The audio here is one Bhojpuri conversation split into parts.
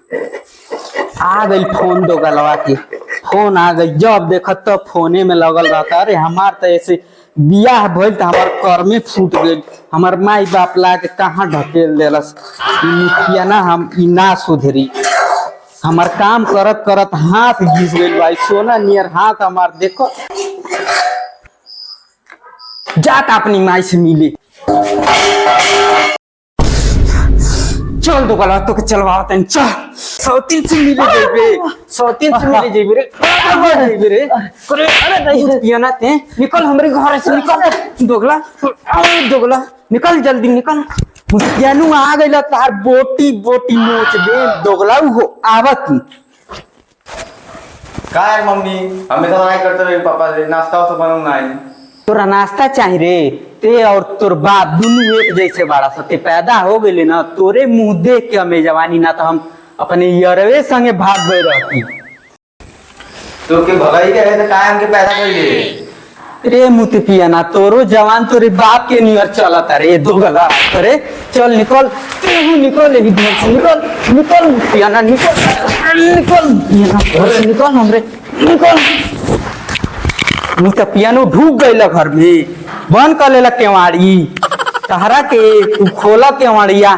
आ गई फोन दो गलवा के। फोन आ गई, जब देखा तब फोने में लगल रहता। अरे हमार तो ऐसे बियाह भइल तो हमार कर में फूट गई। हमार माई बाप ला के कहाँ ढकेल देलस। मुखिया ना हम ई ना सुधरी। हमार काम करत करत हाथ घिस गई भाई, सोना नियर हाथ हमार। देखो जात अपनी माई से मिले। चल दो गलवा तो के चलवाओ तन। चल 100 से मिले जेबे, 100 से मिले जेबे रे। जेबे रे करे। अरे नहीं पिया ना ते, निकल हमरे घर से निकल। दोगला दोगला निकल, जल्दी निकल। मुखियानु आ गइला तार बोटी बोटी नोच दे। दोगला हो आवत काय मम्मी हमेशा नाही करते रे पापा रे, नाश्ता तो बनवून नाही। तोरा नाश्ता चाहिए रे। ते और तोर बाप दोनों एक जैसे बड़ा सते पैदा हो गए ना। तोरे मुंह देख के हमें जवानी ना तो हम अपने यरवे संगे भाग गए रहती। तो के भगाई के है तो काय हमके पैदा कर ले रे मुते पिया ना। तोरो जवान तोरे बाप के नियर चलता रे। दोगला अरे चल निकल, तू निकल यही घर से निकल। निकल पिया ना, निकल निकल पिया ना, घर से निकल हमरे निकल। मुते पियानो ढूक गइल घर में, बंद कर लेला केवाड़ी। तहरा के तू खोला केवाड़िया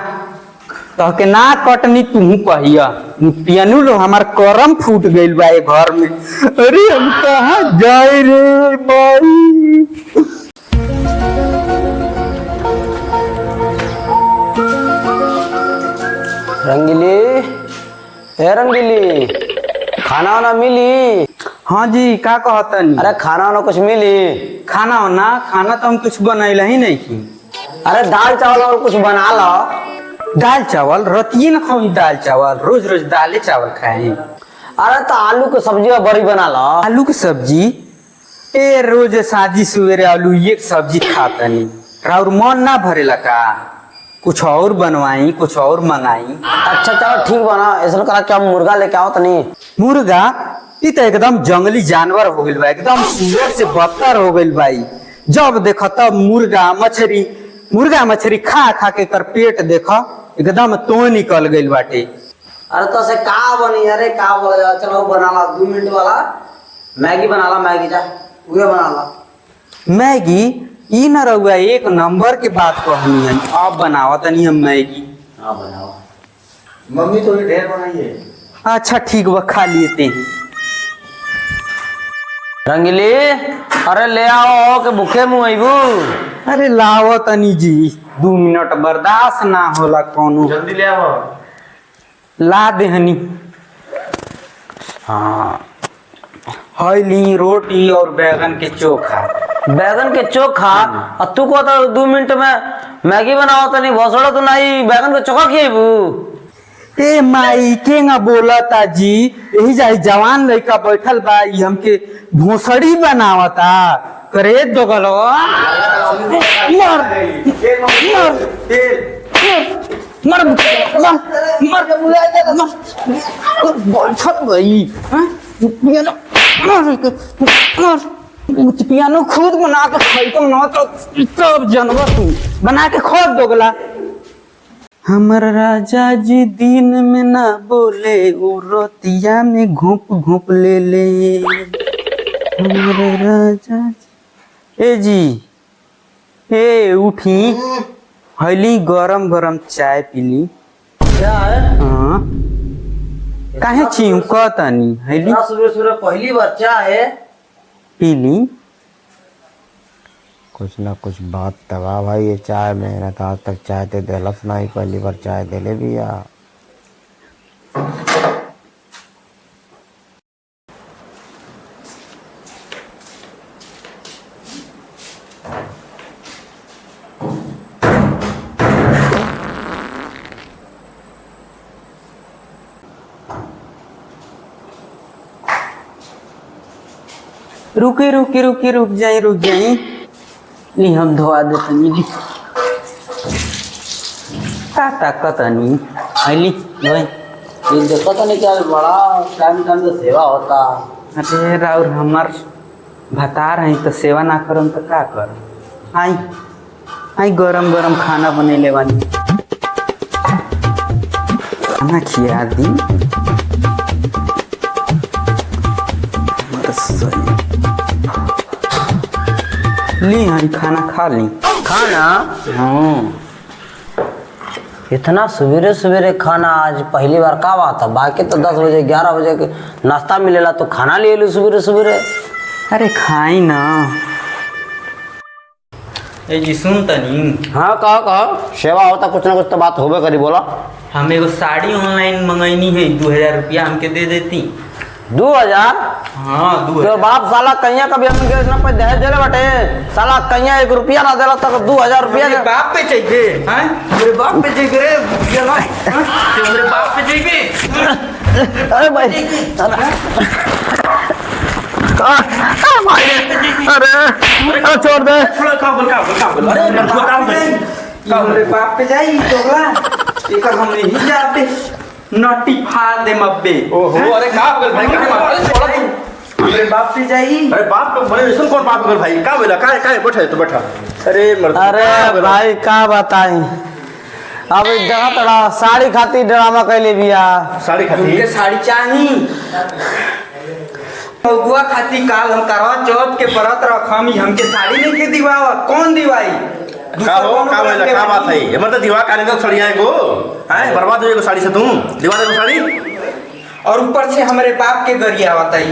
तो के ना कटनी तू कहिया। पियानो लो हमार करम फूट गइल बा घर में। अरे हम कहाँ जाए रे भाई। रंगीली ए रंगीली, खाना वाना मिली? हाँ जी का कहतनी? अरे खाना वाना कुछ मिली? खाना ना, खाना तो हम कुछ बनैला ही नहीं की। अरे दाल चावल और कुछ बना लो। दाल चावल रतिये न खाई। दाल चावल रोज रोज दाले चावल खाए। अरे तो आलू की सब्जी बड़ी बना लो। आलू की सब्जी? ए रोज साजी सवेरे आलू एक सब्जी खातनी। और मन ना भरेला का? कुछ और बनवाई, कुछ और मंगाई। अच्छा चलो ठीक बना। ऐसा करा क्या मुर्गा लेके आओ तनी। मुर्गा? ई तो एकदम जंगली जानवर हो गइल बा, एकदम सुअर से बदतर हो गइल भाई। जब देखो तब मुर्गा मछली खा खा के कर पेट देखो एकदम तो निकल गइल बाटे। अरे तो से का बनी? अरे का बोला, चलो बना ला 2 मिनट वाला मैगी बना ला। मैगी जा उहे बना ला। मैगी? ई न रहुआ एक नंबर के बात कहनी है। अब बनावा तनी हम मैगी। हाँ बनाओ। मम्मी थोड़ी ढेर बनाइए। अच्छा ठीक बा, खा लेते हैं। रंगीली अरे ले आओ के भूखे मुँह अबू। अरे लाओ तनी जी, 2 मिनट बर्दाश्त ना होला कोनो। जल्दी ले आओ। ला देहनी। हाँ हईली रोटी और बैगन के चोखा। बैगन के चोखा? और तू को तो 2 मिनट में मैगी बनाओ तो नहीं भोसड़ो तो नहीं बैगन के चोखा खिएबू। ए माई के ना बोलता जी, यही जाई जवान लड़का बैठल बा, ई हमके भोसड़ी बनावता। करे दो गलो मर मर मर बैठल भाई। पियानो खुद बना के खाइतो ना तो सब जानवर तू बना के खोद दोगला। हमर राजा जी दिन में ना बोले, वो रोतिया में घूप घूप ले ले। हमर राजा जी ए जी ए उठी, हली गरम गरम चाय पीली। क्या है? हाँ काहे चिंकतनी? हली सुबह सुबह पहली बार चाय है पीली। कुछ ना कुछ बात दबा भाई। ये चाय मेहनत आज तक चाय दे दिलस नहीं, पहली बार चाय दिले भी या। रुक जाई। ली हम धोआ देतनी ली। का ताकतनी हली भाई। ये देखो तो नहीं क्या बड़ा टाइम टाइम से सेवा होता। अरे राउर हमार भतार है तो सेवा ना करम तो का कर। आई आई गरम गरम खाना बनेले बानी। खाना खिया दी। बस सही। ली हरी खाना खा ली। खाना हाँ इतना सवेरे सवेरे खाना आज पहली बार का बात है। बाकी तो 10 बजे 11 बजे के नाश्ता मिलेला तो खाना ले लो सवेरे सवेरे। अरे खाई ना। ए जी सुन तनी, हाँ कहो सेवा होता कुछ ना कुछ तो बात होबे करी। बोला हम एगो साड़ी ऑनलाइन मंगैनी है, 2000 रुपया हमके दे देती। 2000? हाँ तो 2000। बाप साला कहिया कभी हमके इतना पैसा दहेज देले बाटे। साला कहिया 1 रुपया ना देला तक 2000 रुपया मेरे बाप पे चाहिए, हैं? मेरे बाप पे चाहिए रे, चलो, हैं? मेरे बाप पे चाहिए। अरे भाई अरे छोड़ दे। मेरे बाप पे जाई दोगला, एकर हम नहीं जाते। नटी फाड़ दे मब्बे। ओहो अरे का बोल भाई का मेरे बाप पे जाई। अरे बाप को बड़े सुन कौन बाप बोल भाई का बोला का बैठे तो बैठा। अरे मर्द अरे भाई का बताई अब जगह तड़ा साड़ी खाती ड्रामा कैले बिया। साड़ी खाती उनके साड़ी चाहिए। फगुआ खाती काल हम करवा चौथ के परत रखमी, हमके साड़ी नहीं के दिवावा। कौन दिवाई? का हो का बोला का बात है। हमर तो दीवा काने का साड़ी आए गो हैं बर्बाद हो जाएगा साड़ी से तुम दीवा दे साड़ी। और ऊपर से हमारे बाप के गरिया बताई।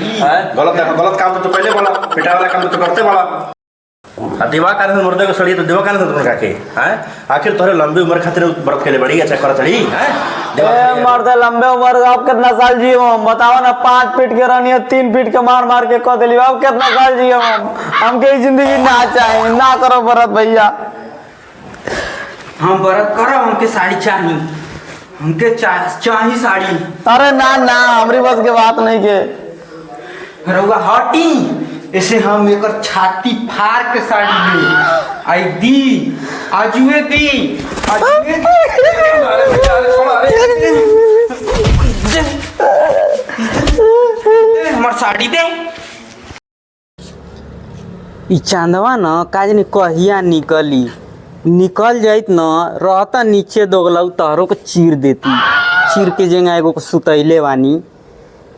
गलत काम तो पहले बोला, बेटा वाला काम तो करते बोला। दीवा काने से मुर्दे को सड़ी तो दीवा काने से तुम काके हैं। आखिर तोरे लंबी उम्र खातिर व्रत के लिए बड़ी अच्छा कर चढ़ी हैं। ए मर्द लंबे उम्र आप कितना साल जियो हम बताओ ना। 5 फीट के रहनी है 3 फीट के मार मार के कह दिली। अब कितना साल जियो हम। हमके जिंदगी ना चाहिए ना करो भरत भैया। हम व्रत करो, हमके साड़ी चाहिए। हमके चाहिए साड़ी। अरे ना ना हमारी बस के बात नहीं के। रउआ हटी, ऐसे हम एकर छाती फाड़ के साड़ी ले आई दी। आजुए दी, आजुए दे। हमार साड़ी दे। ई चांदवा न काज कहिया निकल जाइत न रहता नीचे दोगला तहरो को चीर देती। चीर के जगह एगो को सुतैले बानी।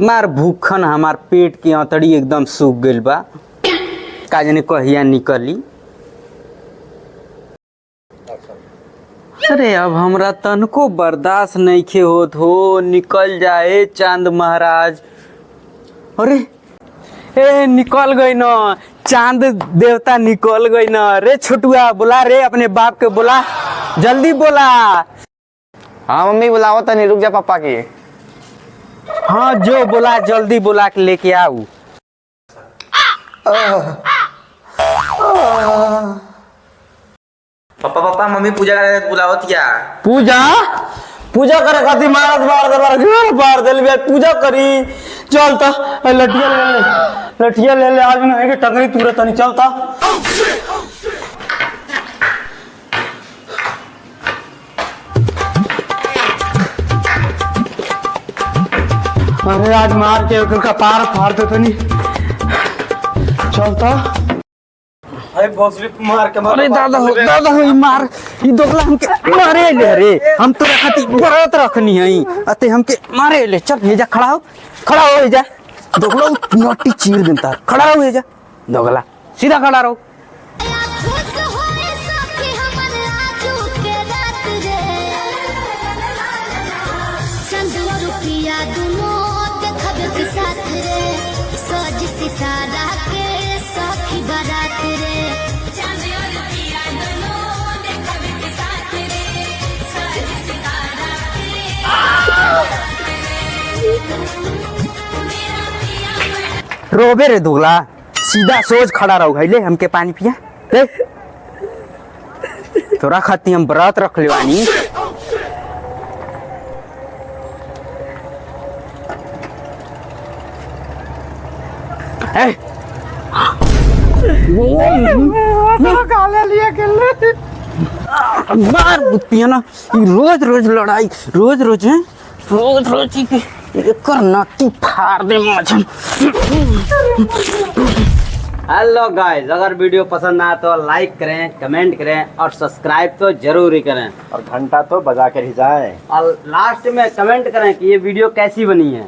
मार भूखन हमार पेट के अंतड़ी एकदम सूख गइल बा। काज कहिया निकली। अरे अब हमरा तनको बर्दाश्त नहीं खे होत हो। निकल जाए चांद महाराज। अरे ए निकल गई न चांद देवता निकल गई न। रे छोटुआ बोला रे अपने बाप के बोला, जल्दी बोला। हाँ मम्मी बुलाओ तो नहीं रुक जा पापा की। हाँ जो बोला जल्दी बोला के लेके आऊ। पापा मम्मी पूजा करे बुलावत क्या। पूजा करे खातिर मार दिल पूजा करी। चल तो लठिया ले ले आज नहीं के टंगरी तुरंत नहीं चलता। अरे आज मार के का पार फाड़ दे तनी चलता। अरे भोसड़ी मार के अरे दादा हो मार ई दोगला हमके मारे ले रे। हम तोरा खातिर व्रत रखनी है अते हमके मारे ले। चल हे जा खड़ा हो जा। दोगला नोटी चीर देता। खड़ा हो जा दोगला, सीधा खड़ा रहो। रोबे रे दोगला, सीधा सोच खड़ा रहो। ले हमके पानी पिया ले। तोरा खातिर हम व्रत रख लेवानी। मार बुतिया ना। रोज रोज लड़ाई, रोज रोज है, रोज रोज कर नाटी फाड़ दे। हेलो गाइस, अगर वीडियो पसंद आया तो लाइक करें, कमेंट करें और सब्सक्राइब तो जरूर ही करें और घंटा तो बजा कर ही जाए। और लास्ट में कमेंट करें कि ये वीडियो कैसी बनी है।